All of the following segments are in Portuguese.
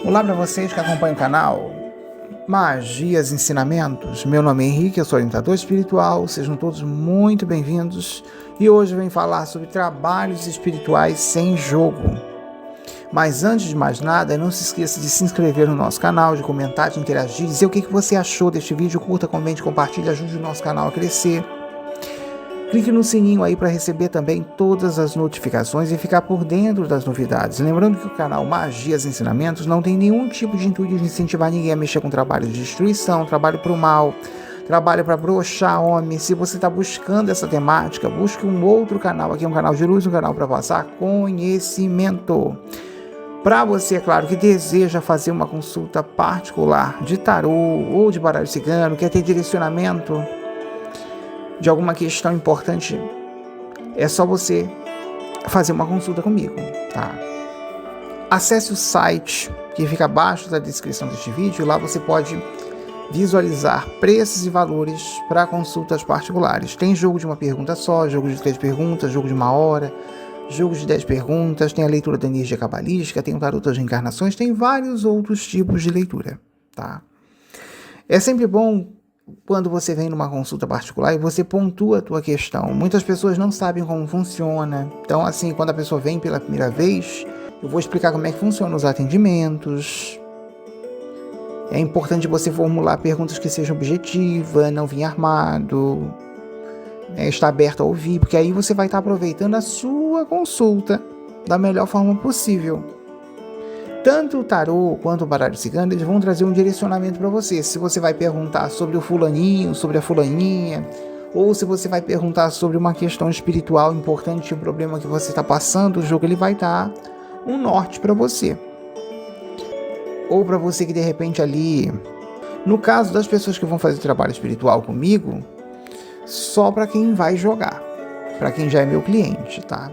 Olá para vocês que acompanham o canal Magias e Ensinamentos. Meu nome é Henrique, eu sou orientador espiritual, sejam todos muito bem-vindos. E hoje eu venho falar sobre trabalhos espirituais sem jogo. Mas antes de mais nada, não se esqueça de se inscrever no nosso canal, de comentar, de interagir, dizer o que você achou deste vídeo, curta, comente, compartilhe, ajude o nosso canal a crescer. Clique no sininho aí para receber também todas as notificações e ficar por dentro das novidades. Lembrando que o canal Magias e Ensinamentos não tem nenhum tipo de intuito de incentivar ninguém a mexer com trabalho de destruição, trabalho para o mal, trabalho para broxar homem. Se você está buscando essa temática, busque um outro canal. Aqui é um canal de luz, um canal para passar conhecimento. Para você, é claro, que deseja fazer uma consulta particular de tarô ou de baralho cigano, quer ter direcionamento de alguma questão importante, é só você fazer uma consulta comigo, tá? Acesse o site que fica abaixo da descrição deste vídeo, lá você pode visualizar preços e valores para consultas particulares. Tem jogo de uma pergunta só, jogo de 3 perguntas, jogo de 1 hora, jogo de 10 perguntas, tem a leitura da energia cabalística, tem o tarô das reencarnações, tem vários outros tipos de leitura, tá? É sempre bom quando você vem numa consulta particular e você pontua a tua questão. Muitas pessoas não sabem como funciona. Então, assim, quando a pessoa vem pela primeira vez, eu vou explicar como é que funcionam os atendimentos. É importante você formular perguntas que sejam objetivas, não vir armado, estar aberto a ouvir, porque aí você vai estar aproveitando a sua consulta da melhor forma possível. Tanto o tarô quanto o baralho cigano, eles vão trazer um direcionamento para você. Se você vai perguntar sobre o fulaninho, sobre a fulaninha, ou se você vai perguntar sobre uma questão espiritual importante, um problema que você está passando, o jogo ele vai dar um norte para você. Ou para você que de repente ali, no caso das pessoas que vão fazer trabalho espiritual comigo, só para quem vai jogar, para quem já é meu cliente, tá?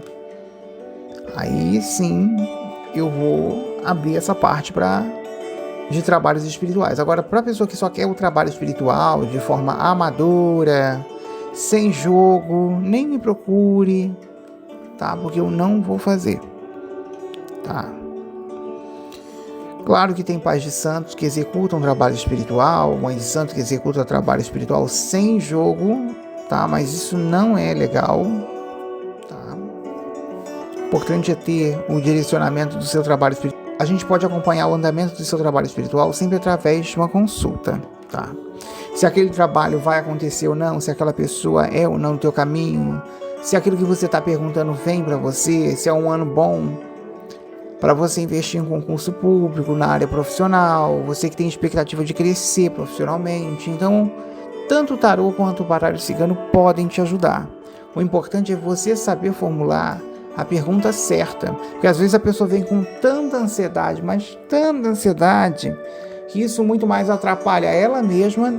Aí sim eu vou abrir essa parte de trabalhos espirituais. Agora, para a pessoa que só quer o trabalho espiritual de forma amadora, sem jogo, nem me procure, tá? Porque eu não vou fazer, tá? Claro que tem pais de santos que executam trabalho espiritual, mãe de santo que executa trabalho espiritual sem jogo, tá? Mas isso não é legal. O importante é ter o direcionamento do seu trabalho espiritual. A gente pode acompanhar o andamento do seu trabalho espiritual sempre através de uma consulta, tá? Se aquele trabalho vai acontecer ou não, se aquela pessoa é ou não no teu caminho, se aquilo que você está perguntando vem para você, se é um ano bom para você investir em concurso público, na área profissional, você que tem expectativa de crescer profissionalmente. Então, tanto o tarô quanto o baralho cigano podem te ajudar. O importante é você saber formular a pergunta certa, porque às vezes a pessoa vem com tanta ansiedade, mas tanta ansiedade, que isso muito mais atrapalha ela mesma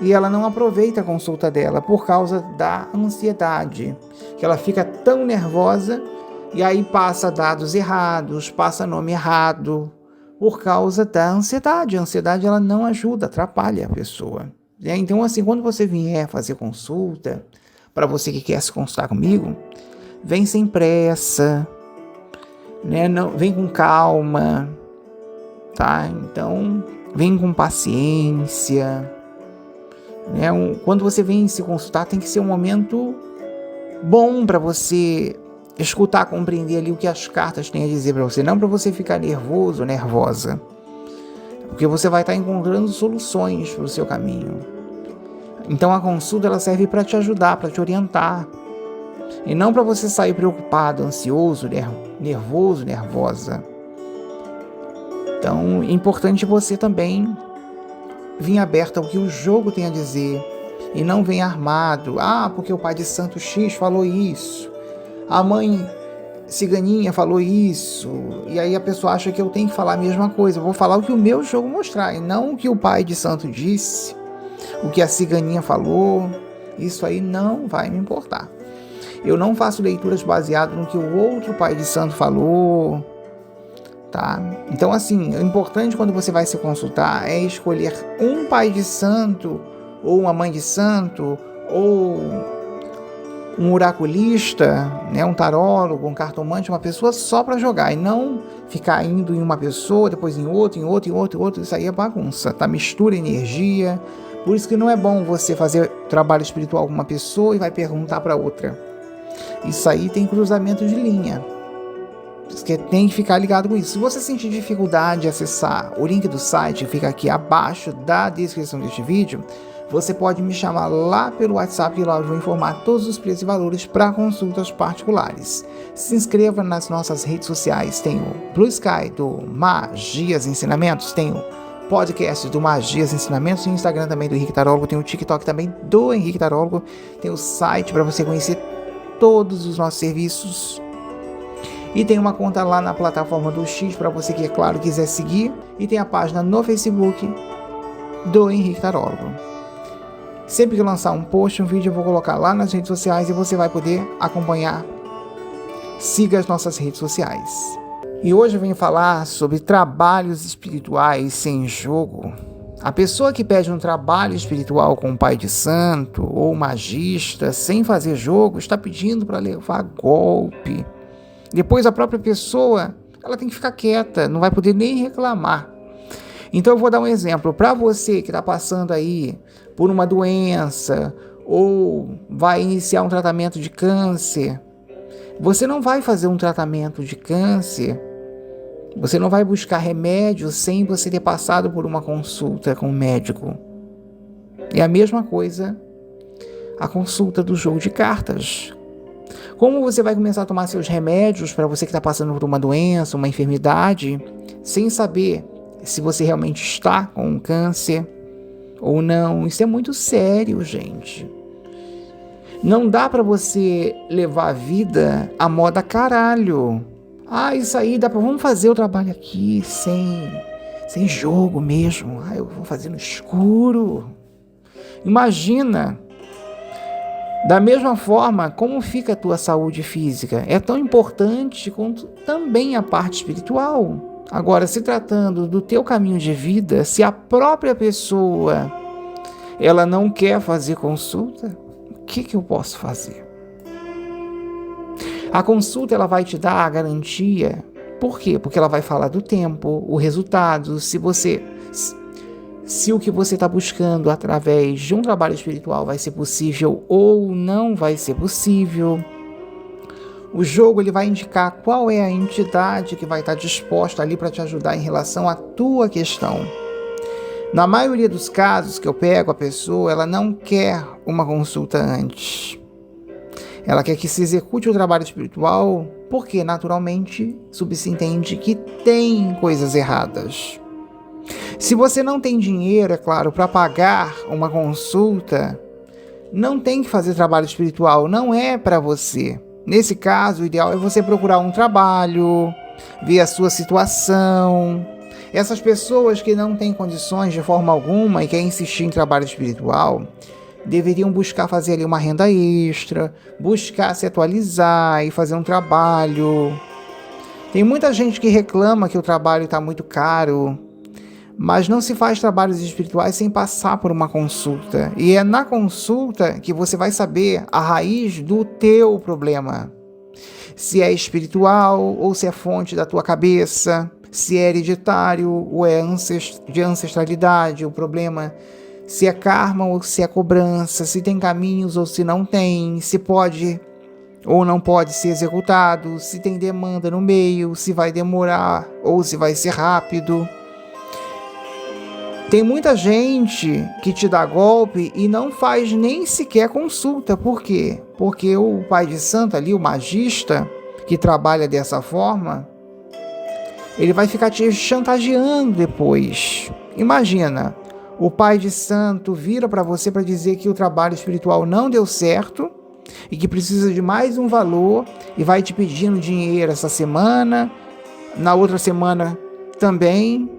e ela não aproveita a consulta dela por causa da ansiedade, que ela fica tão nervosa e aí passa dados errados, passa nome errado, por causa da ansiedade. A ansiedade ela não ajuda, atrapalha a pessoa. Então assim, quando você vier fazer consulta, para você que quer se consultar comigo, vem sem pressa, né? Não, vem com calma, tá? Então, vem com paciência, né? Quando você vem se consultar, tem que ser um momento bom para você escutar, compreender ali o que as cartas têm a dizer para você, não para você ficar nervoso ou nervosa, porque você vai estar encontrando soluções para o seu caminho. Então, a consulta ela serve para te ajudar, para te orientar, e não para você sair preocupado, ansioso, nervoso, nervosa. Então, é importante você também vir aberto ao que o jogo tem a dizer e não vir armado. Ah, porque o pai de santo X falou isso, a mãe ciganinha falou isso, e aí a pessoa acha que eu tenho que falar a mesma coisa. Eu vou falar o que o meu jogo mostrar, e não o que o pai de santo disse, o que a ciganinha falou. Isso aí não vai me importar. Eu não faço leituras baseadas no que o outro pai de santo falou, tá? Então, assim, o importante quando você vai se consultar é escolher um pai de santo, ou uma mãe de santo, ou um oraculista, né, um tarólogo, um cartomante, uma pessoa só para jogar, e não ficar indo em uma pessoa, depois em outra, isso aí é bagunça, tá? Mistura energia. Por isso que não é bom você fazer trabalho espiritual com uma pessoa e vai perguntar para outra. Isso aí tem cruzamento de linha. Você tem que ficar ligado com isso. Se você sentir dificuldade de acessar o link do site, fica aqui abaixo da descrição deste vídeo, você pode me chamar lá pelo WhatsApp e lá eu vou informar todos os preços e valores para consultas particulares. Se inscreva nas nossas redes sociais, tem o Blue Sky do Magias Ensinamentos, tem o podcast do Magias Ensinamentos, o Instagram também do Henrique Tarólogo, tem o TikTok também do Henrique Tarólogo, tem o site para você conhecer todos os nossos serviços. E tem uma conta lá na plataforma do X para você que, é claro, quiser seguir. E tem a página no Facebook do Henrique Tarólogo. Sempre que eu lançar um post, um vídeo, eu vou colocar lá nas redes sociais e você vai poder acompanhar. Siga as nossas redes sociais. E hoje eu venho falar sobre trabalhos espirituais sem jogo. A pessoa que pede um trabalho espiritual com um pai de santo ou magista sem fazer jogo está pedindo para levar golpe. Depois a própria pessoa, ela tem que ficar quieta, não vai poder nem reclamar. Então eu vou dar um exemplo. Para você que está passando aí por uma doença ou vai iniciar um tratamento de câncer, você não vai fazer um tratamento de câncer, você não vai buscar remédio sem você ter passado por uma consulta com o médico. É a mesma coisa a consulta do jogo de cartas. Como você vai começar a tomar seus remédios para você que está passando por uma doença, uma enfermidade, sem saber se você realmente está com um câncer ou não? Isso é muito sério, gente. Não dá para você levar a vida à moda caralho. Isso aí dá para... Vamos fazer o trabalho aqui sem jogo mesmo. Eu vou fazer no escuro. Imagina... Da mesma forma, como fica a tua saúde física? É tão importante quanto também a parte espiritual. Agora, se tratando do teu caminho de vida, se a própria pessoa ela não quer fazer consulta, o que eu posso fazer? A consulta ela vai te dar a garantia. Por quê? Porque ela vai falar do tempo, o resultado, se o que você está buscando através de um trabalho espiritual vai ser possível ou não vai ser possível. O jogo ele vai indicar qual é a entidade que vai estar disposta ali para te ajudar em relação à tua questão. Na maioria dos casos que eu pego, a pessoa ela não quer uma consulta antes. Ela quer que se execute o trabalho espiritual porque naturalmente subentende que tem coisas erradas. Se você não tem dinheiro, é claro, para pagar uma consulta, não tem que fazer trabalho espiritual, não é para você. Nesse caso, o ideal é você procurar um trabalho, ver a sua situação. Essas pessoas que não têm condições de forma alguma e querem insistir em trabalho espiritual, deveriam buscar fazer ali uma renda extra, buscar se atualizar e fazer um trabalho. Tem muita gente que reclama que o trabalho está muito caro, mas não se faz trabalhos espirituais sem passar por uma consulta. E é na consulta que você vai saber a raiz do teu problema. Se é espiritual ou se é fonte da tua cabeça, se é hereditário ou é de ancestralidade o problema, se é karma ou se é cobrança, se tem caminhos ou se não tem, se pode ou não pode ser executado, se tem demanda no meio, se vai demorar ou se vai ser rápido. Tem muita gente que te dá golpe e não faz nem sequer consulta. Por quê? Porque o pai de santo ali, o magista, que trabalha dessa forma, ele vai ficar te chantageando depois. Imagina, o pai de santo vira para você para dizer que o trabalho espiritual não deu certo e que precisa de mais um valor e vai te pedindo dinheiro essa semana, na outra semana também.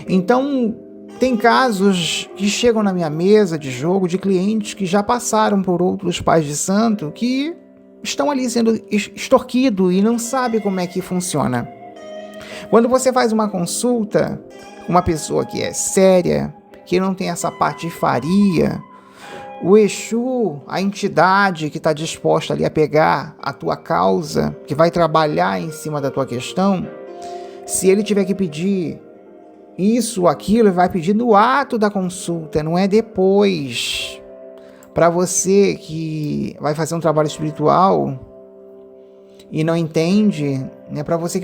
Então, tem casos que chegam na minha mesa de jogo de clientes que já passaram por outros pais de santo que estão ali sendo extorquidos e não sabem como é que funciona. Quando você faz uma consulta com uma pessoa que é séria, que não tem essa patifaria, O Exu, a entidade que está disposta ali a pegar a tua causa, que vai trabalhar em cima da tua questão, se ele tiver que pedir isso ou aquilo, ele vai pedir no ato da consulta, não é depois. Para você que vai fazer um trabalho espiritual e não entende, né? Para você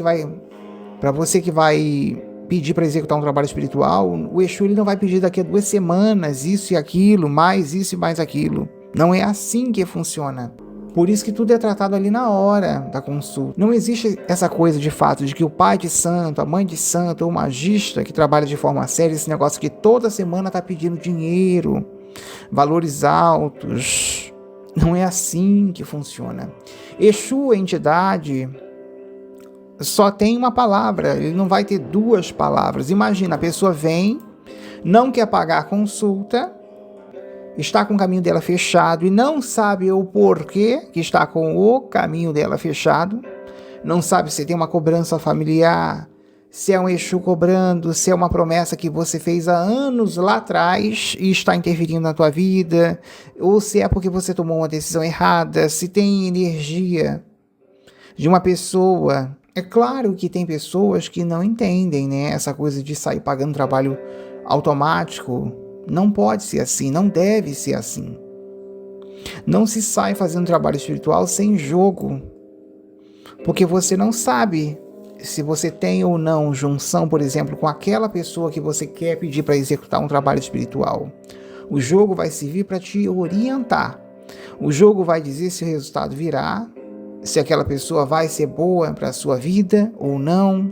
que vai pedir para executar um trabalho espiritual, o Exu ele não vai pedir daqui a 2 semanas isso e aquilo, mais isso e mais aquilo. Não é assim que funciona. Por isso que tudo é tratado ali na hora da consulta. Não existe essa coisa de fato de que o pai de santo, a mãe de santo ou o magista que trabalha de forma séria, esse negócio que toda semana está pedindo dinheiro, valores altos. Não é assim que funciona. Exu, a entidade, só tem uma palavra, ele não vai ter 2 palavras. Imagina, a pessoa vem, não quer pagar a consulta, está com o caminho dela fechado e não sabe o porquê que está com o caminho dela fechado, não sabe se tem uma cobrança familiar, se é um Exu cobrando, se é uma promessa que você fez há anos lá atrás e está interferindo na tua vida, ou se é porque você tomou uma decisão errada, se tem energia de uma pessoa. É claro que tem pessoas que não entendem, né? Essa coisa de sair pagando trabalho automático. Não pode ser assim, não deve ser assim. Não se sai fazendo trabalho espiritual sem jogo. Porque você não sabe se você tem ou não junção, por exemplo, com aquela pessoa que você quer pedir para executar um trabalho espiritual. O jogo vai servir para te orientar. O jogo vai dizer se o resultado virá, se aquela pessoa vai ser boa para a sua vida ou não.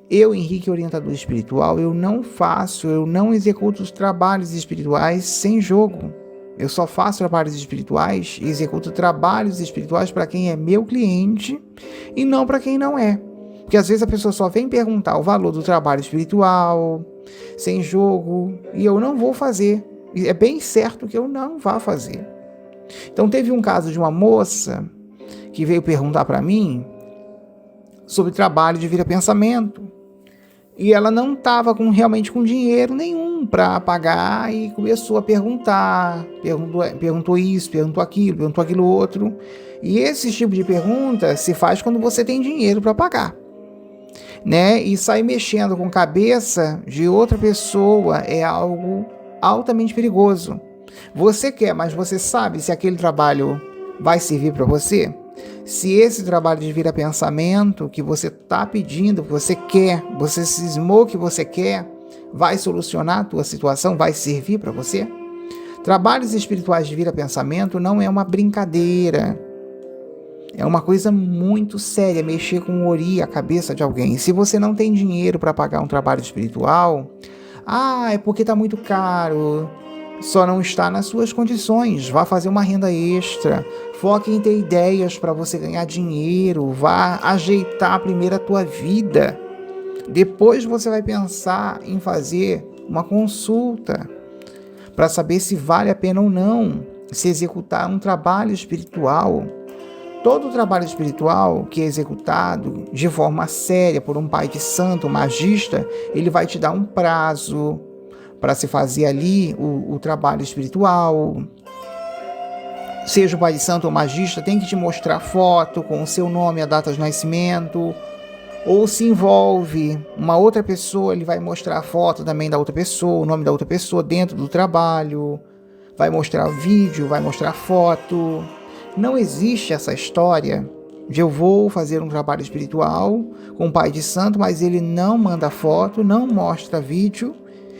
Eu, Henrique, orientador espiritual, eu não executo os trabalhos espirituais sem jogo. Eu só faço trabalhos espirituais e executo trabalhos espirituais para quem é meu cliente e não para quem não é. Porque às vezes a pessoa só vem perguntar o valor do trabalho espiritual, sem jogo, e eu não vou fazer. É bem certo que eu não vá fazer. Então teve um caso de uma moça que veio perguntar para mim sobre trabalho de vira-pensamento. E ela não estava realmente com dinheiro nenhum para pagar e começou a perguntar. Perguntou isso, perguntou aquilo outro. E esse tipo de pergunta se faz quando você tem dinheiro para pagar, né? E sair mexendo com a cabeça de outra pessoa é algo altamente perigoso. Você quer, mas você sabe se aquele trabalho vai servir para você? Se esse trabalho de vira-pensamento que você está pedindo, que você quer, você cismou que você quer, vai solucionar a tua situação, vai servir para você? Trabalhos espirituais de vira-pensamento não é uma brincadeira. É uma coisa muito séria, mexer com o ori, a cabeça de alguém. Se você não tem dinheiro para pagar um trabalho espiritual, é porque está muito caro. Só não está nas suas condições. Vá fazer uma renda extra. Foque em ter ideias para você ganhar dinheiro. Vá ajeitar primeiro a tua vida. Depois você vai pensar em fazer uma consulta para saber se vale a pena ou não se executar um trabalho espiritual. Todo trabalho espiritual que é executado de forma séria por um pai de santo, um magista, ele vai te dar um prazo para se fazer ali o trabalho espiritual. Seja o pai de santo ou magista, tem que te mostrar foto com o seu nome, a data de nascimento. Ou se envolve uma outra pessoa, ele vai mostrar a foto também da outra pessoa, o nome da outra pessoa dentro do trabalho. Vai mostrar vídeo, vai mostrar foto. Não existe essa história de eu vou fazer um trabalho espiritual com o pai de santo, mas ele não manda foto, não mostra vídeo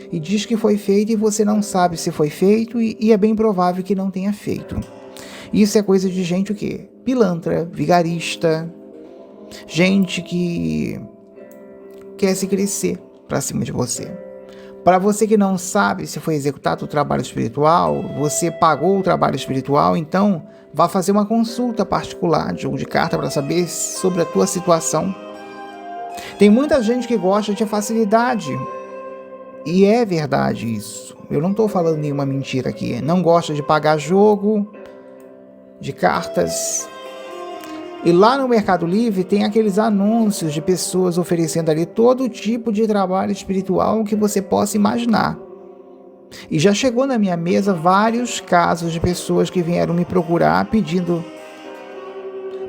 e diz que foi feito e você não sabe se foi feito e é bem provável que não tenha feito. Isso é coisa de gente o quê? Pilantra, vigarista, gente que quer se crescer para cima de você. Para você que não sabe se foi executado o trabalho espiritual, você pagou o trabalho espiritual, então vá fazer uma consulta particular de jogo de carta para saber sobre a tua situação. Tem muita gente que gosta de facilidade. E é verdade isso. Eu não estou falando nenhuma mentira aqui. Não gosta de pagar jogo de cartas. E lá no Mercado Livre tem aqueles anúncios de pessoas oferecendo ali todo tipo de trabalho espiritual que você possa imaginar. E já chegou na minha mesa vários casos de pessoas que vieram me procurar pedindo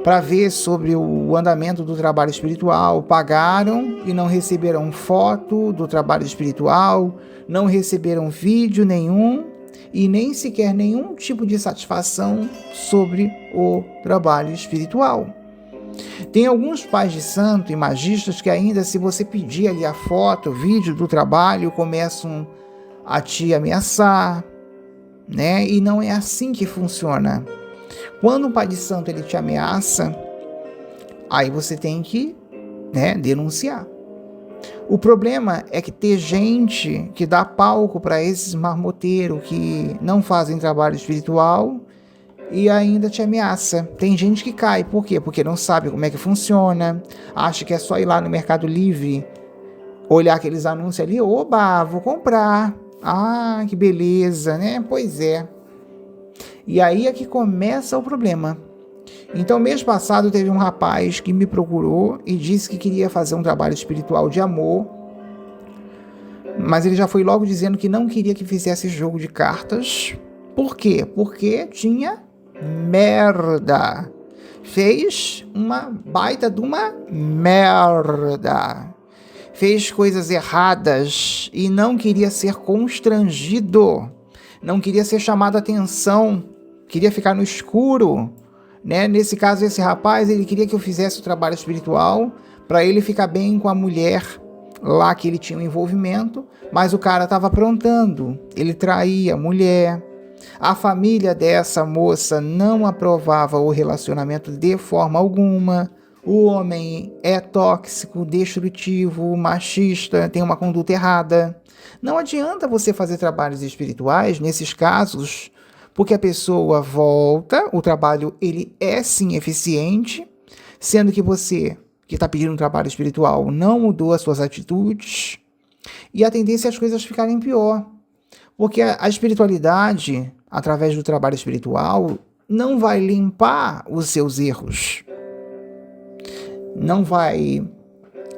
para ver sobre o andamento do trabalho espiritual, pagaram e não receberam foto do trabalho espiritual, não receberam vídeo nenhum e nem sequer nenhum tipo de satisfação sobre o trabalho espiritual. Tem alguns pais de santo e magistas que ainda, se você pedir ali a foto, o vídeo do trabalho, começam a te ameaçar, né? E não é assim que funciona. Quando um pai de santo ele te ameaça, aí você tem que, denunciar. O problema é que tem gente que dá palco para esses marmoteiros que não fazem trabalho espiritual e ainda te ameaça. Tem gente que cai. Por quê? Porque não sabe como é que funciona, acha que é só ir lá no Mercado Livre, olhar aqueles anúncios ali, oba, vou comprar. Ah, que beleza, né? Pois é. E aí é que começa o problema. Então, mês passado teve um rapaz que me procurou e disse que queria fazer um trabalho espiritual de amor, mas ele já foi logo dizendo que não queria que fizesse jogo de cartas. Por quê? Porque tinha merda. Fez uma baita de uma merda. Fez coisas erradas e não queria ser constrangido. Não queria ser chamado a atenção. Queria ficar no escuro. Nesse caso, esse rapaz, ele queria que eu fizesse o trabalho espiritual para ele ficar bem com a mulher lá que ele tinha um envolvimento, mas o cara estava aprontando, ele traía a mulher. A família dessa moça não aprovava o relacionamento de forma alguma. O homem é tóxico, destrutivo, machista, tem uma conduta errada. Não adianta você fazer trabalhos espirituais nesses casos, porque a pessoa volta, o trabalho ele é sim eficiente, sendo que você, que está pedindo um trabalho espiritual, não mudou as suas atitudes, e a tendência é as coisas ficarem pior. Porque a espiritualidade, através do trabalho espiritual, não vai limpar os seus erros. Não vai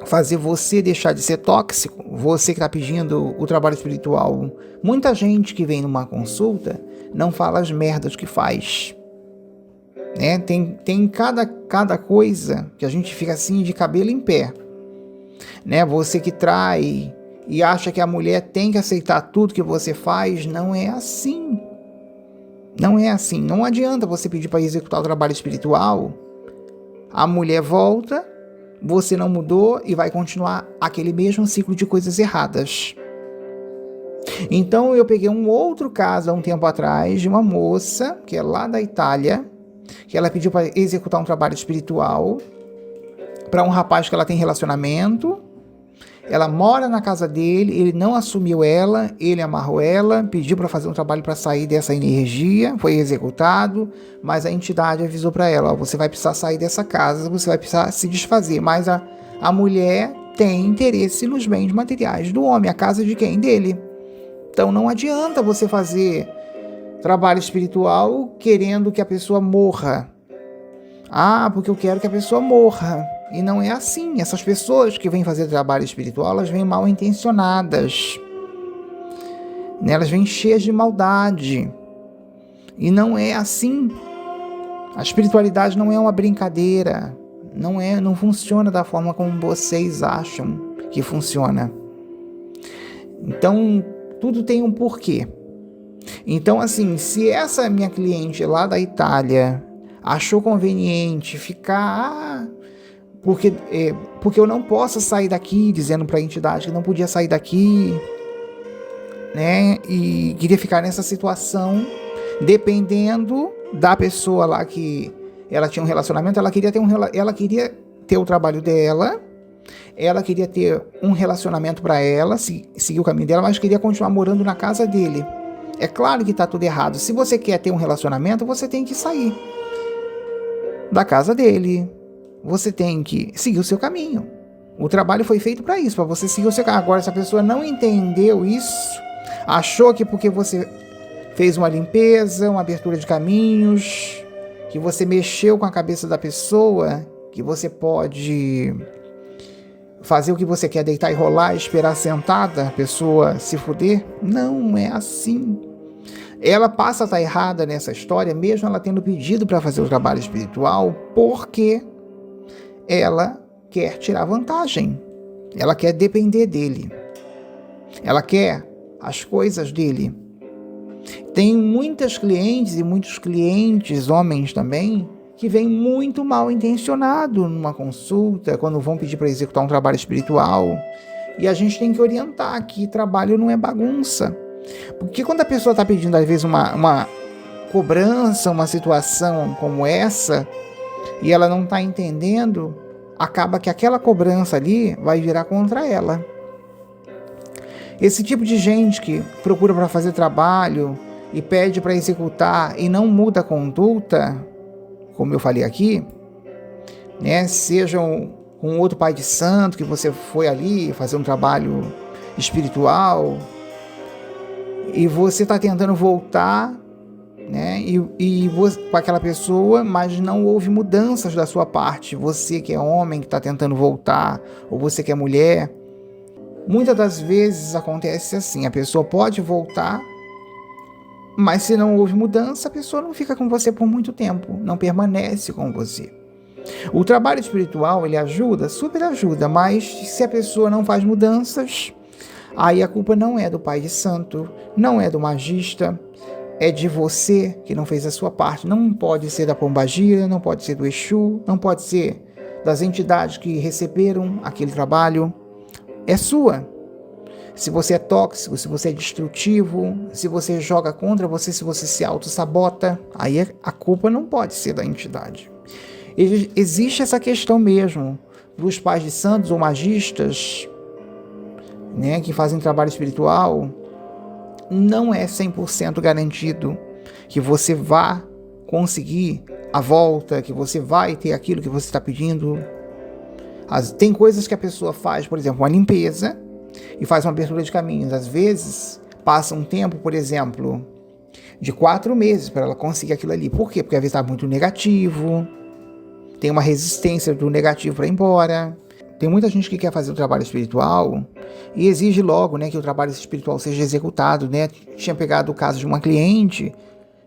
fazer você deixar de ser tóxico, você que está pedindo o trabalho espiritual. Muita gente que vem numa consulta não fala as merdas que faz. Tem cada coisa que a gente fica assim de cabelo em pé. Você que trai e acha que a mulher tem que aceitar tudo que você faz, não é assim. Não é assim. Não adianta você pedir para executar o trabalho espiritual, a mulher volta, você não mudou e vai continuar aquele mesmo ciclo de coisas erradas. Então eu peguei um outro caso há um tempo atrás de uma moça que é lá da Itália, que ela pediu para executar um trabalho espiritual para um rapaz que ela tem relacionamento. Ela mora na casa dele, ele não assumiu ela, ele amarrou ela, pediu para fazer um trabalho para sair dessa energia, foi executado, mas a entidade avisou para ela, você vai precisar sair dessa casa, você vai precisar se desfazer, mas a mulher tem interesse nos bens materiais do homem, a casa de quem? Dele. Então não adianta você fazer trabalho espiritual querendo que a pessoa morra. Ah, porque eu quero que a pessoa morra. E não é assim. Essas pessoas que vêm fazer trabalho espiritual, elas vêm mal intencionadas. Elas vêm cheias de maldade. E não é assim. A espiritualidade não é uma brincadeira. Não funciona da forma como vocês acham que funciona. Então, tudo tem um porquê. Então, assim, se essa minha cliente lá da Itália achou conveniente ficar... Porque eu não posso sair daqui, dizendo para a entidade que não podia sair daqui, e queria ficar nessa situação, dependendo da pessoa lá que ela tinha um relacionamento, ela queria ter o trabalho dela, ela queria ter um relacionamento para ela, seguir o caminho dela, mas queria continuar morando na casa dele. É claro que está tudo errado. Se você quer ter um relacionamento, você tem que sair da casa dele. Você tem que seguir o seu caminho. O trabalho foi feito para isso, para você seguir o seu caminho. Agora, se a pessoa não entendeu isso, achou que porque você fez uma limpeza, uma abertura de caminhos, que você mexeu com a cabeça da pessoa, que você pode fazer o que você quer, deitar e rolar, esperar sentada a pessoa se fuder. Não é assim. Ela passa a estar errada nessa história, mesmo ela tendo pedido para fazer o trabalho espiritual, porque ela quer tirar vantagem. Ela quer depender dele. Ela quer as coisas dele. Tem muitas clientes e muitos clientes, homens também, que vêm muito mal intencionado numa consulta, quando vão pedir para executar um trabalho espiritual. E a gente tem que orientar que trabalho não é bagunça. Porque quando a pessoa está pedindo, às vezes, uma cobrança, uma situação como essa, e ela não está entendendo, acaba que aquela cobrança ali vai virar contra ela. Esse tipo de gente que procura para fazer trabalho e pede para executar e não muda a conduta, como eu falei aqui, né? Seja com outro pai de santo que você foi ali fazer um trabalho espiritual e você está tentando voltar, né? E você, com aquela pessoa, mas não houve mudanças da sua parte. Você que é homem que está tentando voltar, ou você que é mulher, muitas das vezes acontece assim: a pessoa pode voltar, mas se não houve mudança, a pessoa não fica com você por muito tempo, não permanece com você. O trabalho espiritual, ele ajuda, super ajuda, mas se a pessoa não faz mudanças, aí a culpa não é do pai de santo, não é do magista, é de você que não fez a sua parte. Não pode ser da pombagira, não pode ser do Exu, não pode ser das entidades que receberam aquele trabalho. É sua. Se você é tóxico, se você é destrutivo, se você joga contra você, se você se auto-sabota, aí a culpa não pode ser da entidade. Existe essa questão mesmo dos pais de santos ou magistas, né, que fazem trabalho espiritual. Não é 100% garantido que você vá conseguir a volta, que você vai ter aquilo que você está pedindo. Tem coisas que a pessoa faz, por exemplo, uma limpeza, e faz uma abertura de caminhos. Às vezes, passa um tempo, por exemplo, de 4 meses para ela conseguir aquilo ali. Por quê? Porque às vezes está muito negativo, tem uma resistência do negativo para ir embora. Tem muita gente que quer fazer o trabalho espiritual e exige logo, né, que o trabalho espiritual seja executado, né? Tinha pegado o caso de uma cliente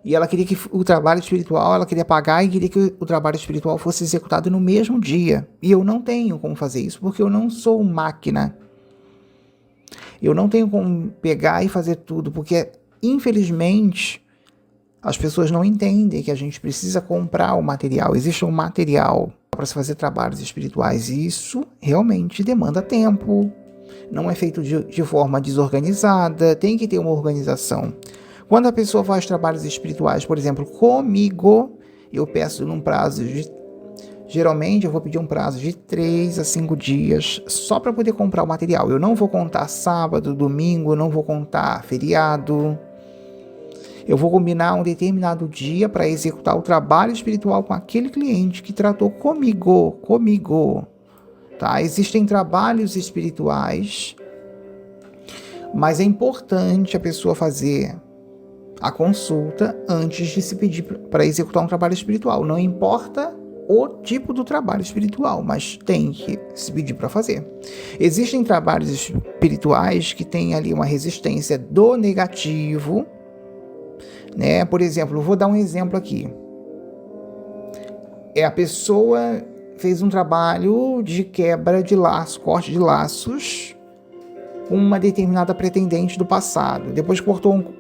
e ela queria que o trabalho espiritual, ela queria pagar e queria que o trabalho espiritual fosse executado no mesmo dia. E eu não tenho como fazer isso, porque eu não sou máquina. Eu não tenho como pegar e fazer tudo, porque, infelizmente, as pessoas não entendem que a gente precisa comprar o material. Existe um material para se fazer trabalhos espirituais e isso realmente demanda tempo. Não é feito de forma desorganizada, tem que ter uma organização. Quando a pessoa faz trabalhos espirituais, por exemplo, comigo, eu peço num prazo de... Geralmente eu vou pedir um prazo de 3 a 5 dias só para poder comprar o material. Eu não vou contar sábado, domingo, não vou contar feriado. Eu vou combinar um determinado dia para executar o trabalho espiritual com aquele cliente que tratou comigo. Tá? Existem trabalhos espirituais, mas é importante a pessoa fazer a consulta antes de se pedir para executar um trabalho espiritual. Não importa o tipo do trabalho espiritual, mas tem que se pedir para fazer. Existem trabalhos espirituais que têm ali uma resistência do negativo, né? Por exemplo, eu vou dar um exemplo aqui. A pessoa fez um trabalho de quebra de laços, corte de laços, com uma determinada pretendente do passado. Depois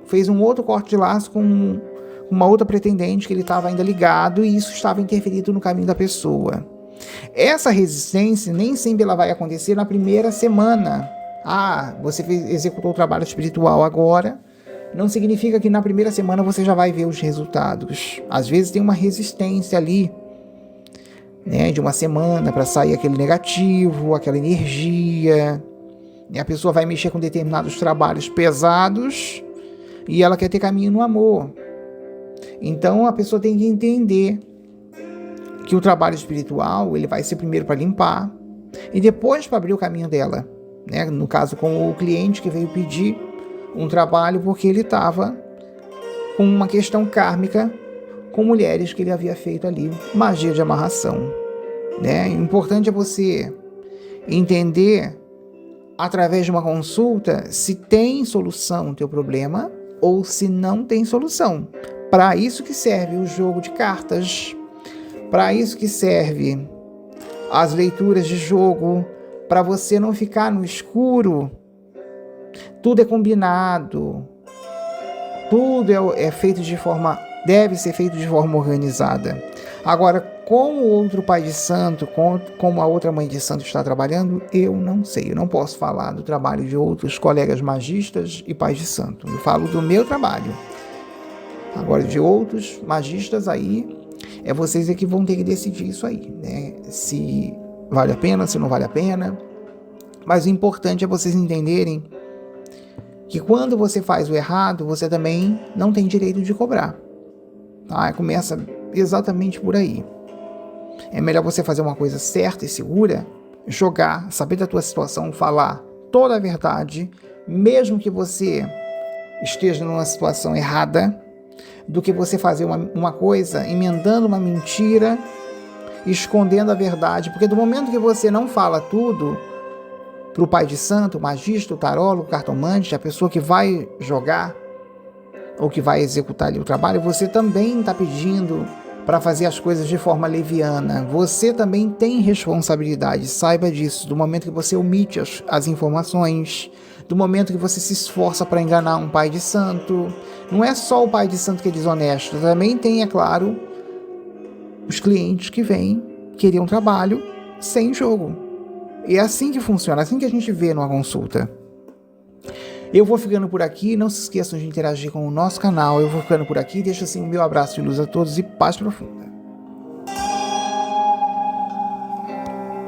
fez um outro corte de laço com uma outra pretendente que ele estava ainda ligado e isso estava interferindo no caminho da pessoa. Essa resistência nem sempre ela vai acontecer na primeira semana. Você executou o trabalho espiritual agora, não significa que na primeira semana você já vai ver os resultados. Às vezes tem uma resistência ali, né, de uma semana para sair aquele negativo, aquela energia. E a pessoa vai mexer com determinados trabalhos pesados e ela quer ter caminho no amor. Então a pessoa tem que entender que o trabalho espiritual ele vai ser primeiro para limpar e depois para abrir o caminho dela, né? No caso com o cliente que veio pedir um trabalho porque ele estava com uma questão kármica com mulheres que ele havia feito ali magia de amarração, né? O importante é você entender através de uma consulta se tem solução o teu problema ou se não tem solução. Para isso que serve o jogo de cartas, para isso que serve as leituras de jogo, para você não ficar no escuro. Tudo é combinado, tudo é feito de forma, deve ser feito de forma organizada. Agora, como o outro pai de santo, como a outra mãe de santo está trabalhando, eu não sei. Eu não posso falar do trabalho de outros colegas magistas e pais de santo. Eu falo do meu trabalho. Agora, de outros magistas aí, é vocês que vão ter que decidir isso aí, né? Se vale a pena, se não vale a pena. Mas o importante é vocês entenderem que quando você faz o errado, você também não tem direito de cobrar. Tá? Começa exatamente por aí. É melhor você fazer uma coisa certa e segura, jogar, saber da tua situação, falar toda a verdade, mesmo que você esteja numa situação errada, do que você fazer uma coisa emendando uma mentira, escondendo a verdade. Porque do momento que você não fala tudo para o pai de santo, o magista, o tarólogo, o cartomante, a pessoa que vai jogar ou que vai executar ali o trabalho, você também está pedindo para fazer as coisas de forma leviana. Você também tem responsabilidade, saiba disso. Do momento que você omite as informações, do momento que você se esforça para enganar um pai de santo. Não é só o pai de santo que é desonesto, também tem, é claro, os clientes que vêm querer um trabalho sem jogo. E é assim que funciona, é assim que a gente vê numa consulta. Eu vou ficando por aqui, não se esqueçam de interagir com o nosso canal. Eu vou ficando por aqui, deixo assim o meu abraço de luz a todos e paz profunda.